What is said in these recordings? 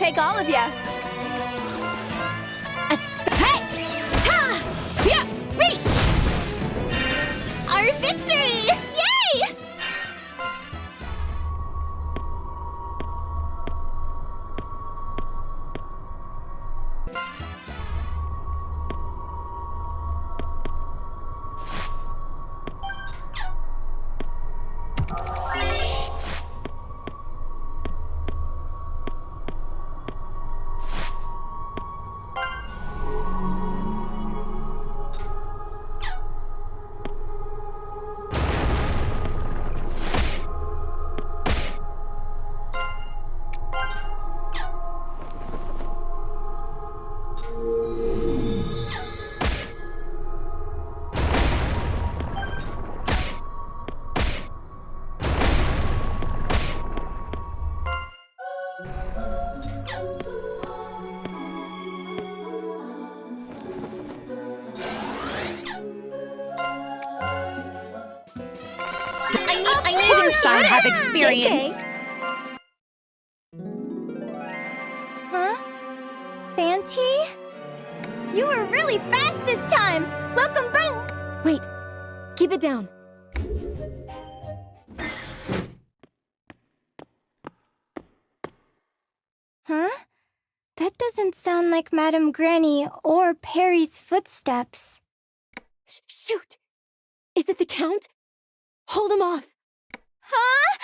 take all of ya. Hey! Ha! Yeah! Reach! Our victory! Yay! I have experience. Huh? Fanty? You were really fast this time! Welcome back! Wait, keep it down. Huh? That doesn't sound like Madame Granny or Perry's footsteps. Shoot! Is it the Count? Hold him off. Huh?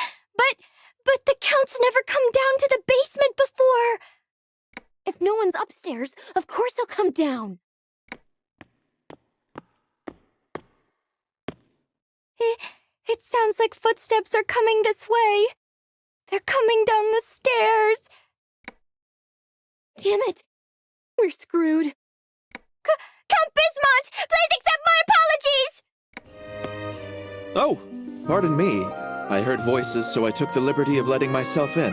But the Count's never come down to the basement before! If no one's upstairs, of course he'll come down. It sounds like footsteps are coming this way. They're coming down the stairs. Damn it! We're screwed. Count Bismont! Please accept my apologies! Oh, pardon me. I heard voices, so I took the liberty of letting myself in.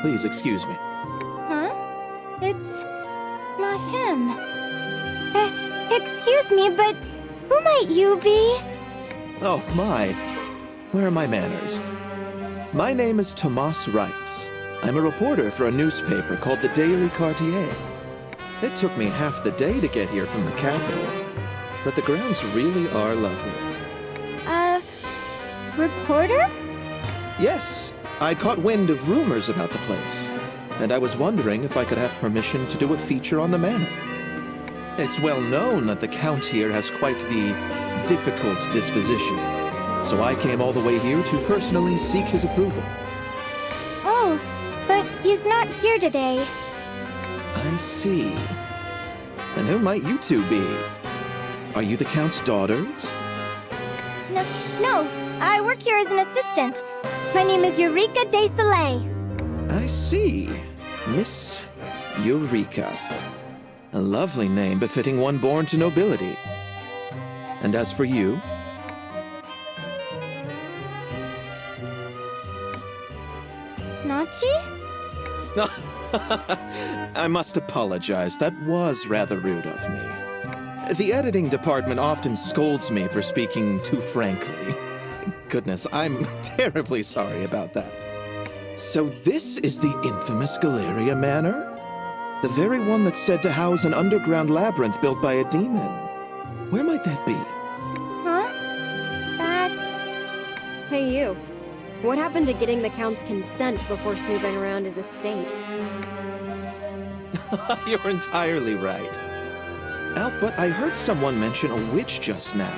Please excuse me. Huh? It's not him. Excuse me, but who might you be? Oh, my. Where are my manners? My name is Tomas Reitz. I'm a reporter for a newspaper called the Daily Cartier. It took me half the day to get here from the capital, but the grounds really are lovely. Reporter? Yes, I'd caught wind of rumors about the place, and I was wondering if I could have permission to do a feature on the manor. It's well known that the Count here has quite the difficult disposition, so I came all the way here to personally seek his approval. Oh, but he's not here today. I see. And who might you two be? Are you the Count's daughters? No, I work here as an assistant. My name is Eureka de Soleil. I see. Miss Eureka. A lovely name befitting one born to nobility. And as for you? Nachi? I must apologize. That was rather rude of me. The editing department often scolds me for speaking too frankly. Goodness, I'm terribly sorry about that. So this is the infamous Galleria Manor? The very one that's said to house an underground labyrinth built by a demon. Where might that be? Huh? That's... Hey, you. What happened to getting the Count's consent before snooping around his estate? You're entirely right. Oh, but I heard someone mention a witch just now.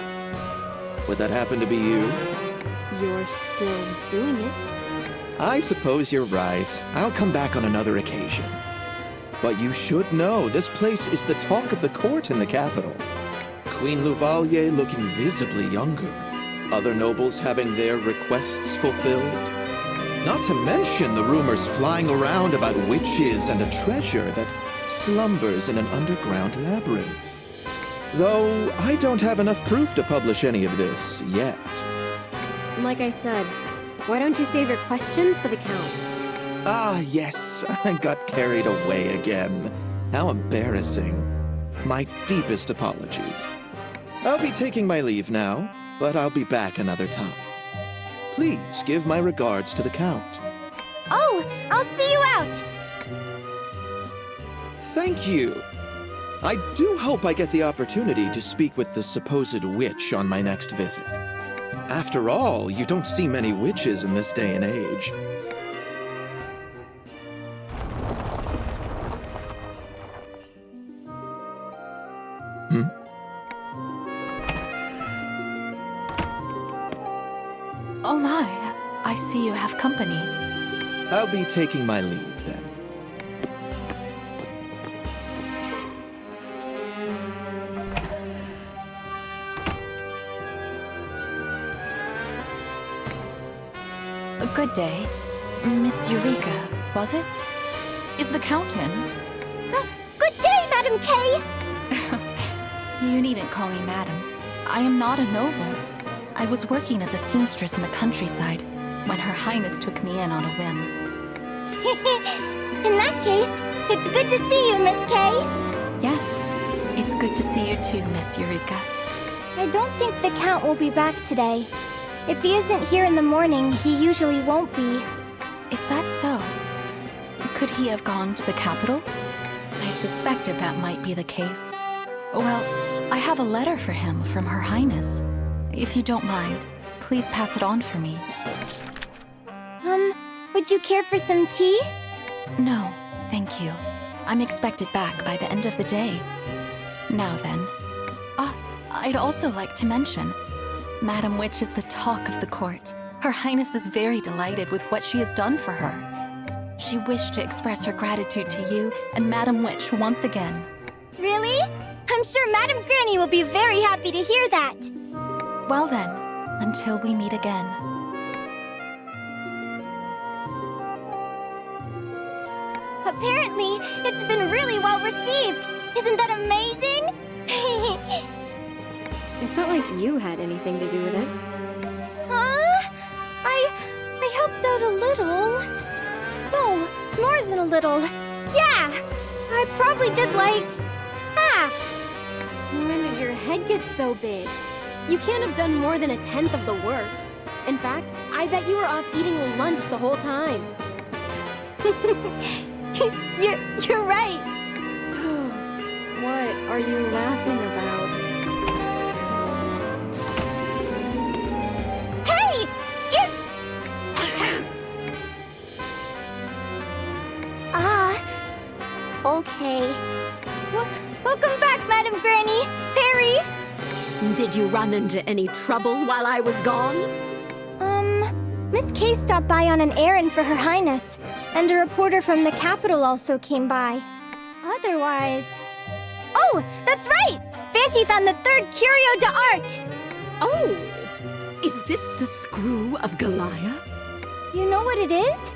Would that happen to be you? You're still doing it. I suppose you're right. I'll come back on another occasion. But you should know, this place is the talk of the court in the capital. Queen Louvallier looking visibly younger. Other nobles having their requests fulfilled. Not to mention the rumors flying around about witches and a treasure that slumbers in an underground labyrinth. Though I don't have enough proof to publish any of this yet. Like I said, why don't you save your questions for the Count? Ah, yes, I got carried away again. How embarrassing. My deepest apologies. I'll be taking my leave now, but I'll be back another time. Please give my regards to the Count. Oh, I'll see you out! thank you. I do hope I get the opportunity to speak with the supposed witch on my next visit. After all, you don't see many witches in this day and age. Oh my, I see you have company. I'll be taking my leave then. Good day. Miss Eureka, was it? Is the Count in? Good day, Madam K! You needn't call me madam. I am not a noble. I was working as a seamstress in the countryside when Her Highness took me in on a whim. In that case, it's good to see you, Miss K. Yes, it's good to see you too, Miss Eureka. I don't think the Count will be back today. If he isn't here in the morning, he usually won't be. Is that so? Could he have gone to the capital? I suspected that might be the case. Well, I have a letter for him from Her Highness. If you don't mind, please pass it on for me. Would you care for some tea? No, thank you. I'm expected back by the end of the day. Now then. I'd also like to mention, Madam Witch is the talk of the court. Her Highness is very delighted with what she has done for her. She wished to express her gratitude to you and Madam Witch once again. Really? I'm sure Madam Granny will be very happy to hear that. Well then, until we meet again. Apparently, it's been really well received. Isn't that amazing? It's not like you had anything to do with it. Huh? I helped out a little. No, more than a little. Yeah, I probably did like half. When did your head get so big? You can't have done more than 1/10 of the work. In fact, I bet you were off eating lunch the whole time. You're right. What are you laughing about? Hey! It's... Okay. Welcome back, Madam Granny. Perry! Did you run into any trouble while I was gone? Miss K stopped by on an errand for Her Highness, and a reporter from the capital also came by. Otherwise... Oh, that's right! Fanty found the 3rd curio d'art! Oh! Is this the screw of Gallia? You know what it is?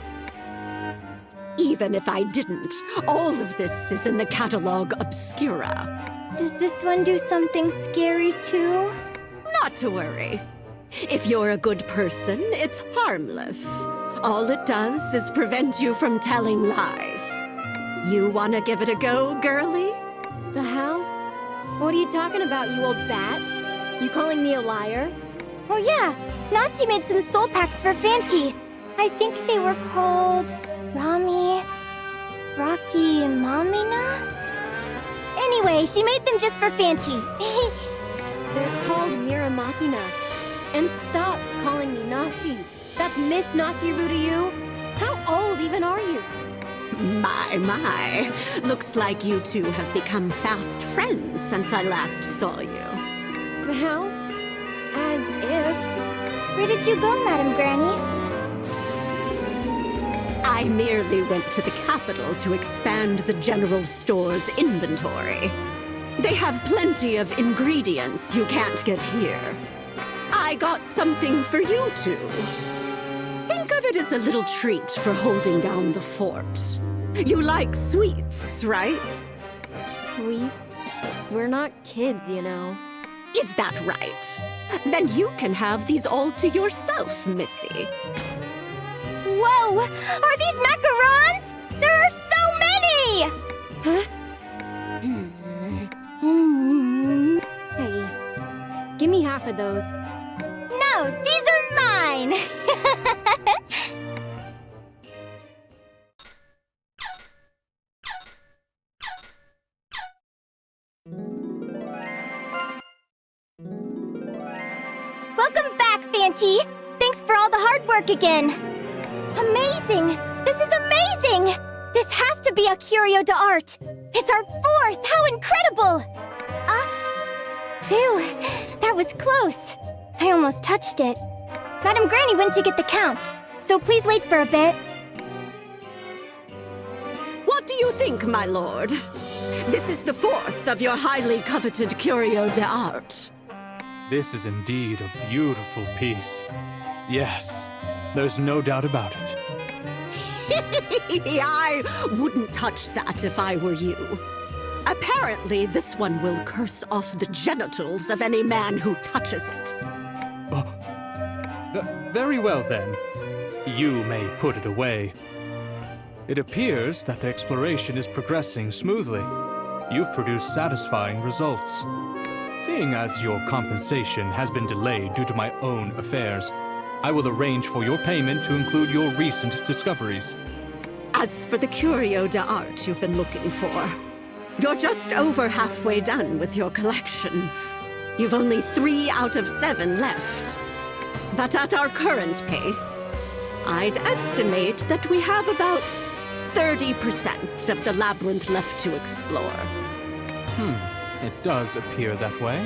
Even if I didn't, all of this is in the Catalogue Obscura. Does this one do something scary too? Not to worry. If you're a good person, it's harmless. All it does is prevent you from telling lies. You wanna give it a go, girlie? The hell? What are you talking about, you old bat? You calling me a liar? Oh yeah, Nachi made some soul packs for Fanty. I think they were called... Rocky Mamina? Anyway, she made them just for Fanty. They're called Mira Machina. And stop calling me Nachi. That's Miss Nachiru to you? How old even are you? My. Looks like you two have become fast friends since I last saw you. How? As if... Where did you go, Madam Granny? I merely went to the capital to expand the general store's inventory. They have plenty of ingredients you can't get here. I got something for you two. Think of it as a little treat for holding down the fort. You like sweets, right? Sweets? We're not kids, you know. Is that right? Then you can have these all to yourself, Missy. Whoa! Are these macarons? There are so many! Huh? Hey, give me half of those. No, these are mine! Fanty! Thanks for all the hard work again! Amazing! This is amazing! This has to be a curio d'art! It's our 4th! How incredible! Phew, that was close. I almost touched it. Madam Granny went to get the count, so please wait for a bit. What do you think, my lord? This is the 4th of your highly coveted curio d'art. This is indeed a beautiful piece. Yes, there's no doubt about it. I wouldn't touch that if I were you. Apparently, this one will curse off the genitals of any man who touches it. Very well, then. You may put it away. It appears that the exploration is progressing smoothly. You've produced satisfying results. Seeing as your compensation has been delayed due to my own affairs, I will arrange for your payment to include your recent discoveries. As for the curio d'art you've been looking for, you're just over halfway done with your collection. You've only 3 out of 7 left. But at our current pace, I'd estimate that we have about 30% of the labyrinth left to explore. It does appear that way,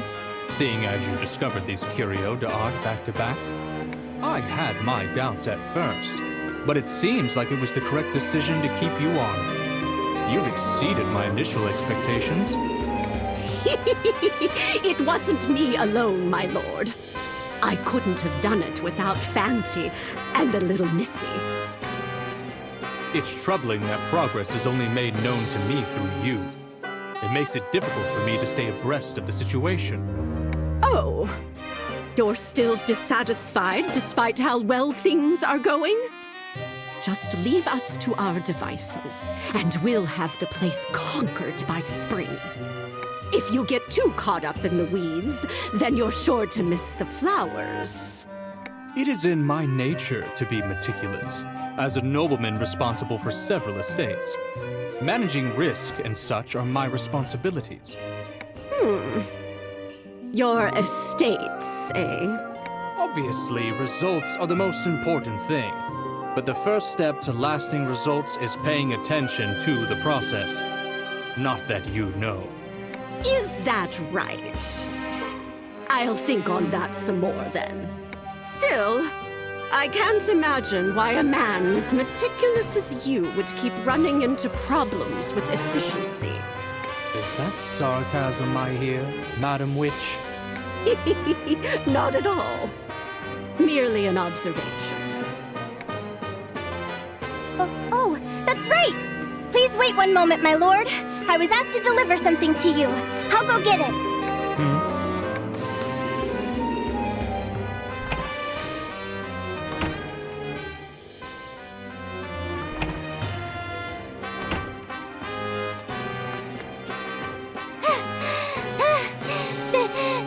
seeing as you discovered these curio d'art back to back. I had my doubts at first, but it seems like it was the correct decision to keep you on. You've exceeded my initial expectations. It wasn't me alone, my lord. I couldn't have done it without Fanty and the little Missy. It's troubling that progress is only made known to me through you. It makes it difficult for me to stay abreast of the situation. Oh, you're still dissatisfied despite how well things are going? Just leave us to our devices, and we'll have the place conquered by spring. If you get too caught up in the weeds, then you're sure to miss the flowers. It is in my nature to be meticulous, as a nobleman responsible for several estates. Managing risk and such are my responsibilities. Your estates, eh? Obviously, results are the most important thing. But the first step to lasting results is paying attention to the process. Not that you know. Is that right? I'll think on that some more then. Still, I can't imagine why a man as meticulous as you would keep running into problems with efficiency. Is that sarcasm I hear, Madam Witch? Not at all. Merely an observation. Oh, that's right! Please wait one moment, my lord. I was asked to deliver something to you. I'll go get it.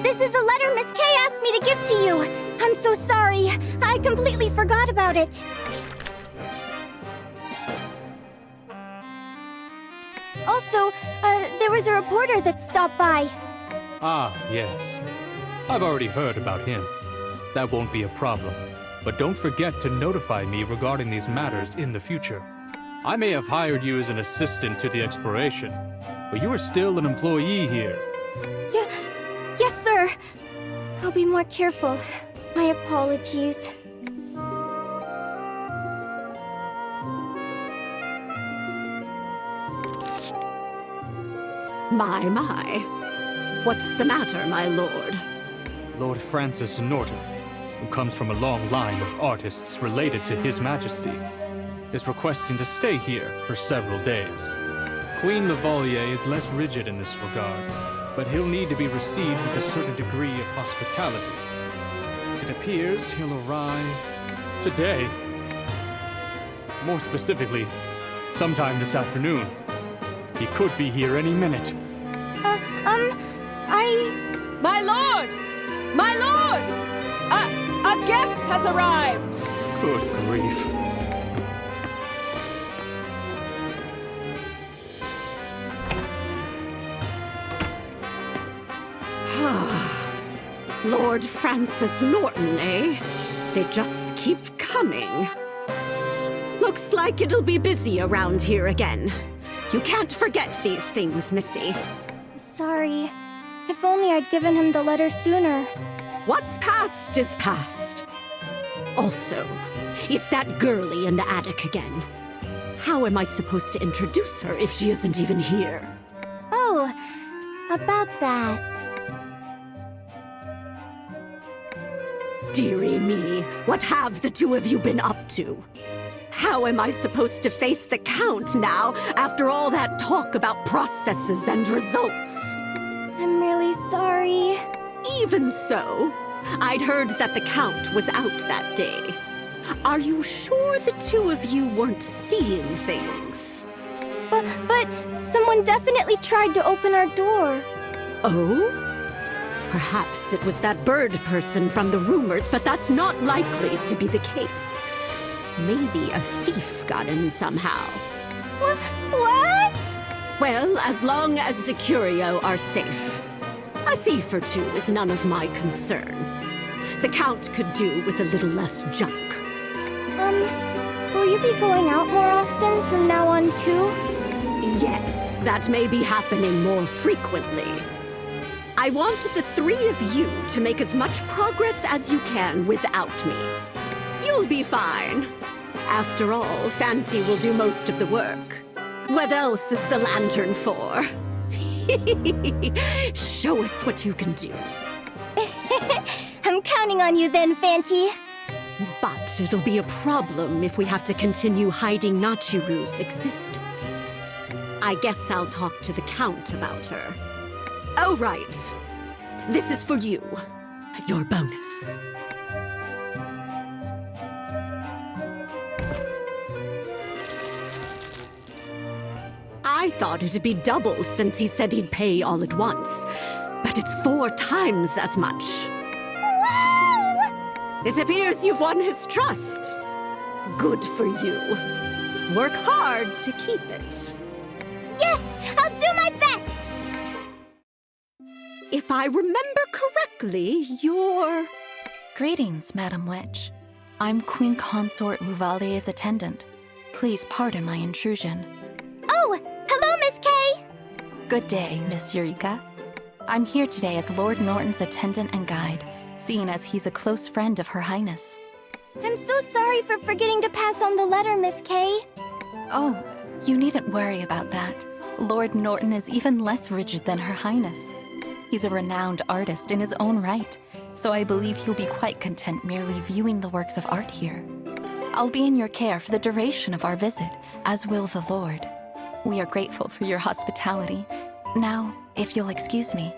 This is a letter Miss Kay asked me to give to you. I'm so sorry. I completely forgot about it. Also, there was a reporter that stopped by. Ah, yes. I've already heard about him. That won't be a problem. But don't forget to notify me regarding these matters in the future. I may have hired you as an assistant to the exploration, but you are still an employee here. Yes, sir. I'll be more careful. My apologies. My. What's the matter, my lord? Lord Francis Norton, who comes from a long line of artists related to His Majesty, is requesting to stay here for several days. Queen Lavalier is less rigid in this regard, but he'll need to be received with a certain degree of hospitality. It appears he'll arrive today. More specifically, sometime this afternoon. He could be here any minute. My lord! My lord! A guest has arrived! Good grief. Lord Francis Norton, eh? They just keep coming. Looks like it'll be busy around here again. You can't forget these things, Missy. Sorry. If only I'd given him the letter sooner. What's past is past. Also, it's that girlie in the attic again. How am I supposed to introduce her if she isn't even here? Oh, about that. Dearie me, what have the two of you been up to? How am I supposed to face the Count now after all that talk about processes and results? I'm really sorry. Even so, I'd heard that the Count was out that day. Are you sure the two of you weren't seeing things? But someone definitely tried to open our door. Oh? Perhaps it was that bird person from the rumors, but that's not likely to be the case. Maybe a thief got in somehow. What? Well, as long as the curio are safe. A thief or two is none of my concern. The Count could do with a little less junk. Will you be going out more often from now on, too? Yes, that may be happening more frequently. I want the three of you to make as much progress as you can without me. You'll be fine. After all, Fanti will do most of the work. What else is the lantern for? Show us what you can do. I'm counting on you then, Fanti. But it'll be a problem if we have to continue hiding Nachiru's existence. I guess I'll talk to the Count about her. Oh, right. This is for you. Your bonus. I thought it'd be double since he said he'd pay all at once. But it's 4 times as much. Wow! It appears you've won his trust. Good for you. Work hard to keep it. Yes, I'll do my best! If I remember correctly, you're... Greetings, Madam Witch. I'm Queen Consort Luvalier's attendant. Please pardon my intrusion. Oh, hello, Miss Kay! Good day, Miss Eureka. I'm here today as Lord Norton's attendant and guide, seeing as he's a close friend of Her Highness. I'm so sorry for forgetting to pass on the letter, Miss Kay. Oh, you needn't worry about that. Lord Norton is even less rigid than Her Highness. He's a renowned artist in his own right, so I believe he'll be quite content merely viewing the works of art here. I'll be in your care for the duration of our visit, as will the Lord. We are grateful for your hospitality. Now, if you'll excuse me.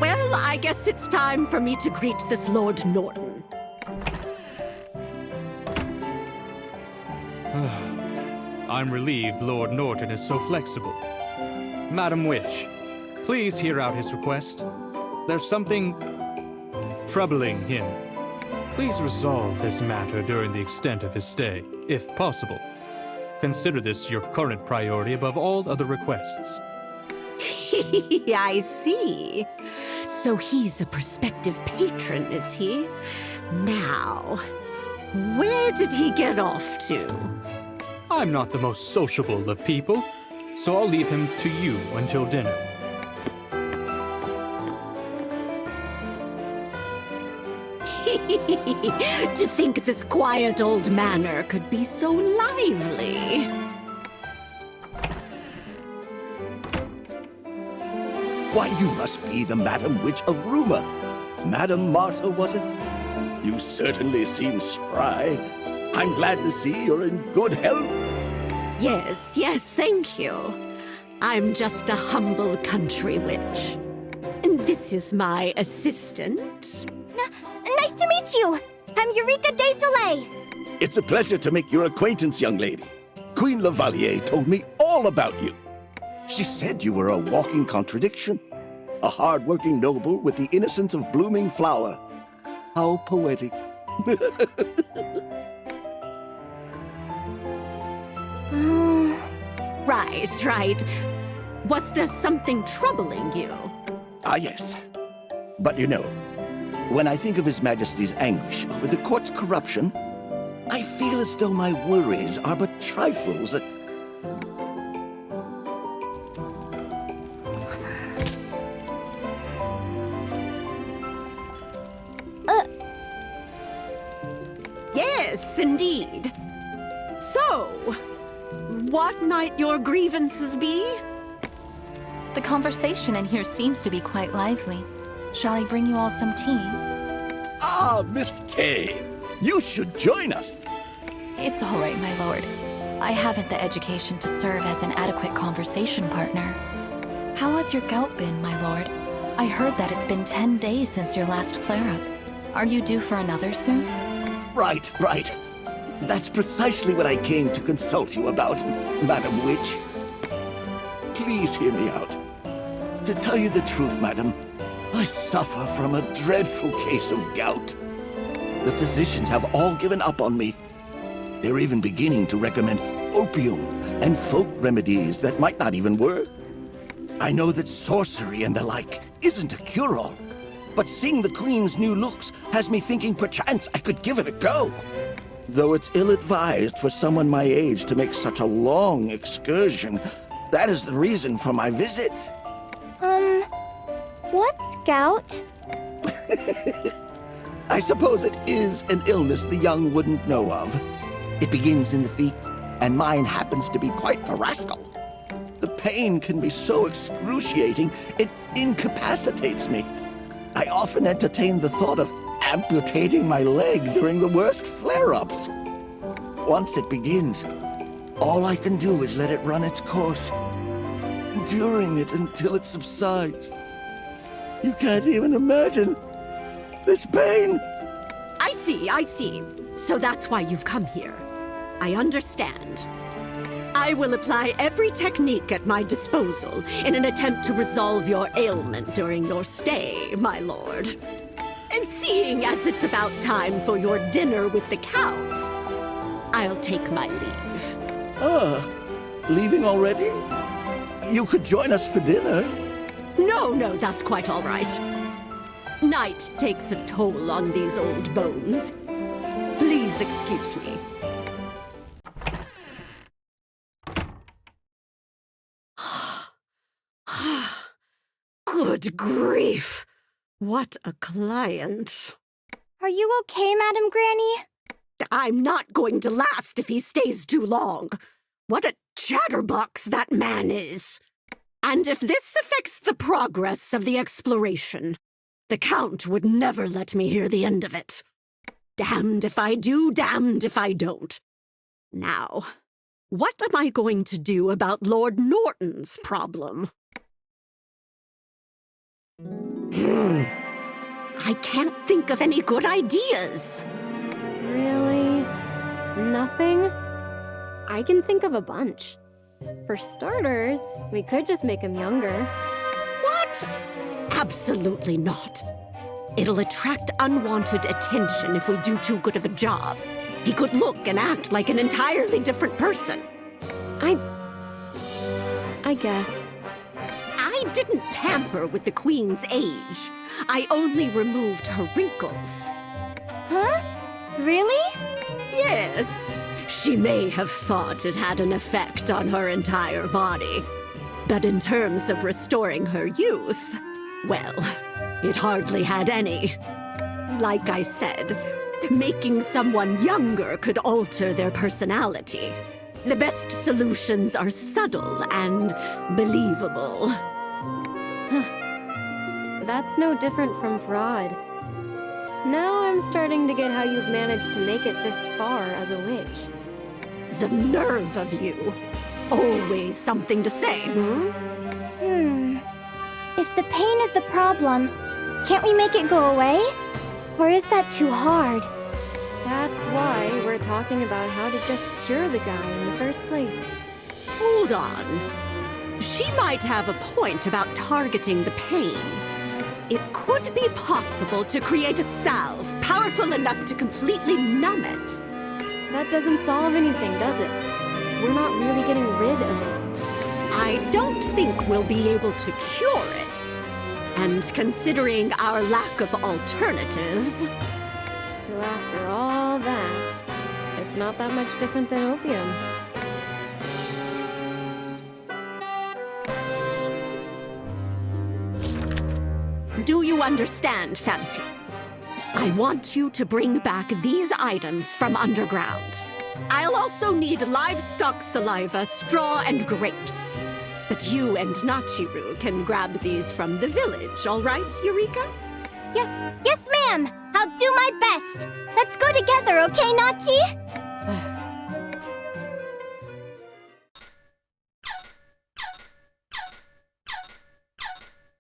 Well, I guess it's time for me to greet this Lord Norton. I'm relieved Lord Norton is so flexible. Madam Witch, please hear out his request. There's something troubling him. Please resolve this matter during the extent of his stay, if possible. Consider this your current priority above all other requests. I see. So he's a prospective patron, is he? Now, where did he get off to? I'm not the most sociable of people, so I'll leave him to you until dinner. To think this quiet old manor could be so lively. Why, you must be the Madam Witch of Rumor. Madam Marta, was it? You certainly seem spry. I'm glad to see you're in good health. Yes, thank you. I'm just a humble country witch. And this is my assistant. Nice to meet you. I'm Eureka de Soleil. It's a pleasure to make your acquaintance, young lady. Queen Lavalier told me all about you. She said you were a walking contradiction. A hard-working noble with the innocence of blooming flower. How poetic. Right. Was there something troubling you? Ah, yes. But you know, when I think of His Majesty's anguish over the court's corruption, I feel as though my worries are but trifles. Yes, indeed. So, what might your grievances be? The conversation in here seems to be quite lively. Shall I bring you all some tea? Ah, Miss Kay, you should join us. It's all right, my lord. I haven't the education to serve as an adequate conversation partner. How has your gout been, my lord? I heard that it's been 10 days since your last flare-up. Are you due for another soon? Right. That's precisely what I came to consult you about, Madam Witch. Please hear me out. To tell you the truth, madam, I suffer from a dreadful case of gout. The physicians have all given up on me. They're even beginning to recommend opium and folk remedies that might not even work. I know that sorcery and the like isn't a cure-all, but seeing the Queen's new looks has me thinking perchance I could give it a go. Though it's ill-advised for someone my age to make such a long excursion, that is the reason for my visit. What's gout? I suppose it is an illness the young wouldn't know of. It begins in the feet, and mine happens to be quite the rascal. The pain can be so excruciating, it incapacitates me. I often entertain the thought of amputating my leg during the worst flare-ups. Once it begins, all I can do is let it run its course, enduring it until it subsides. You can't even imagine this pain. I see. So that's why you've come here. I understand. I will apply every technique at my disposal in an attempt to resolve your ailment during your stay, my lord. And seeing as it's about time for your dinner with the Count, I'll take my leave. Leaving already? You could join us for dinner. No, that's quite all right. Night takes a toll on these old bones. Please excuse me. Good grief! What a client. Are you okay, Madam Granny? I'm not going to last if he stays too long. What a chatterbox that man is. And if this affects the progress of the exploration, the Count would never let me hear the end of it. Damned if I do, damned if I don't. Now, what am I going to do about Lord Norton's problem? I can't think of any good ideas. Really? Nothing? I can think of a bunch. For starters, we could just make him younger. What? Absolutely not. It'll attract unwanted attention if we do too good of a job. He could look and act like an entirely different person. I guess. I didn't tamper with the Queen's age. I only removed her wrinkles. Huh? Really? Yes. She may have thought it had an effect on her entire body. But in terms of restoring her youth, well, it hardly had any. Like I said, making someone younger could alter their personality. The best solutions are subtle and believable. That's no different from fraud. Now I'm starting to get how you've managed to make it this far as a witch. The nerve of you. Always something to say, If the pain is the problem, can't we make it go away? Or is that too hard? That's why we're talking about how to just cure the guy in the first place. Hold on. She might have a point about targeting the pain. It could be possible to create a salve powerful enough to completely numb it. That doesn't solve anything, does it? We're not really getting rid of it. I I don't think we'll be able to cure it. And considering our lack of alternatives... So after all that, it's not that much different than opium. Do you understand, Fanti? I want you to bring back these items from underground. I'll also need livestock saliva, straw, and grapes. But you and Nachiru can grab these from the village, all right, Eureka? Yes, ma'am. I'll do my best. Let's go together, okay, Nachi?